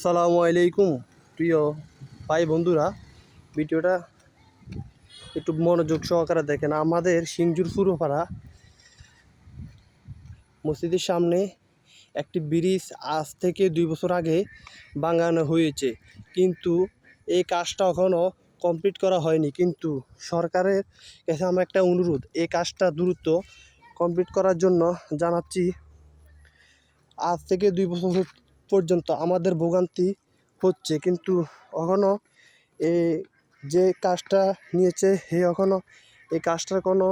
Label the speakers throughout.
Speaker 1: সালামু আলাইকুম প্রিয় ভাই বন্ধুরা, ভিডিওটা একটু মনোযোগ সহকারে দেখেন। আমাদের সিংজুর পুরোপাড়া মসজিদের সামনে একটি ব্রিজ আজ থেকে 2 বছর আগে বানানো হয়েছে, কিন্তু এই কাজটা এখনও কমপ্লিট করা হয়নি। কিন্তু সরকারের কাছে আমার একটা অনুরোধ, এই কাজটা দ্রুত কমপ্লিট করার জন্য জানাচ্ছি। আজ থেকে 2 বছর পর্যন্ত আমাদের ভোগান্তি হচ্ছে, কিন্তু এখনও এই যে কাজটা নিয়েছে এখনও এই কাজটার কোনো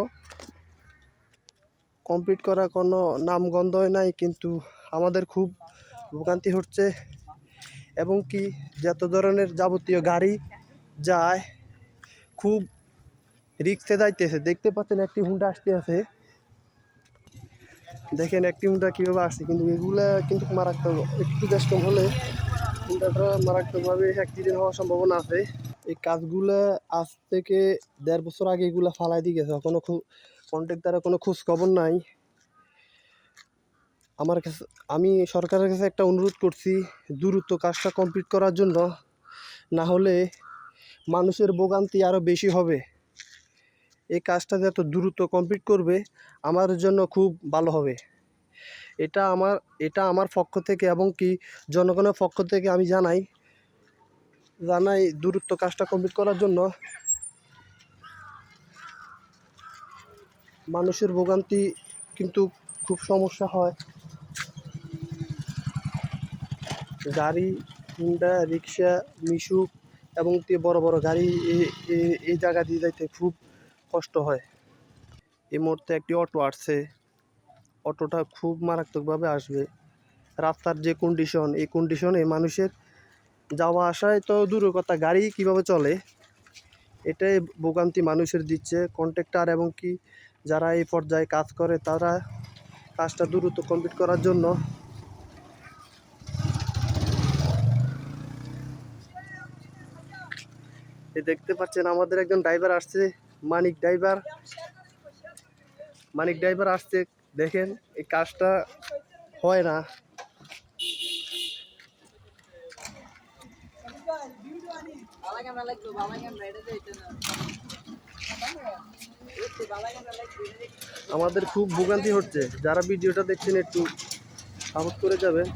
Speaker 1: কমপ্লিট করার কোনো নামগন্ধই নাই। কিন্তু আমাদের খুব ভোগান্তি হচ্ছে, এবং কি যত ধরনের যাবতীয় গাড়ি যায় খুব রিক্সে যাইতেছে। দেখতে পাচ্ছেন একটি হুন্ডা আসতে আছে, দেখেন একটি হুন্ডা কীভাবে আসছে, কিন্তু এগুলা কিন্তু মারাত্মক। একটু দেশ কম হলে হুন্ডাটা মারাত্মকভাবে অ্যাক্সিডেন্ট হওয়ার সম্ভাবনা আছে। এই কাজগুলো আজ থেকে 1.5 বছর আগে এগুলো ফালাই দিয়ে গেছে, কোনো কন্ট্রাক্টরের কোনো খোঁজ খবর নাই। আমার কাছে আমি সরকারের কাছে একটা অনুরোধ করছি, দ্রুত কাজটা কমপ্লিট করার জন্য, না হলে মানুষের ভোগান্তি আরও বেশি হবে। এই কাজটা যত দ্রুত কমপ্লিট করবে আমার জন্য খুব ভালো হবে। এটা আমার পক্ষ থেকে এবং কি জনগণের পক্ষ থেকে আমি জানাই দ্রুত কাজটা কমপ্লিট করার জন্য। মানুষের ভোগান্তি কিন্তু খুব সমস্যা হয়। গাড়ি, হুন্ডা, রিক্সা, মিশুক এবং বড় বড় গাড়ি এই জায়গা দিয়ে যাইতে খুব কষ্ট হয়। এই মুহূর্তে একটি অটো আসছে, অটোটা খুব মারাত্মকভাবে আসবে। রাস্তার যে কন্ডিশন, এই কন্ডিশনে মানুষের যাওয়া আসায় তো দূরের কথা, গাড়ি কিভাবে চলে এটাই ভোগান্তি মানুষের দিচ্ছে কন্ট্রাক্টর এবং কি যারা এই পর্যায়ে কাজ করে, তারা কাজটা দ্রুত কমপ্লিট করার জন্য। এই দেখতে পাচ্ছেন আমাদের একজন ড্রাইভার আসছে, মানিক ড্রাইভার আসছে। দেখেন এই কাজটা হয় না। আমাদের খুব ভোগান্তি হচ্ছে, যারা ভিডিওটা দেখছেন একটু সাপোর্ট করে যাবেন।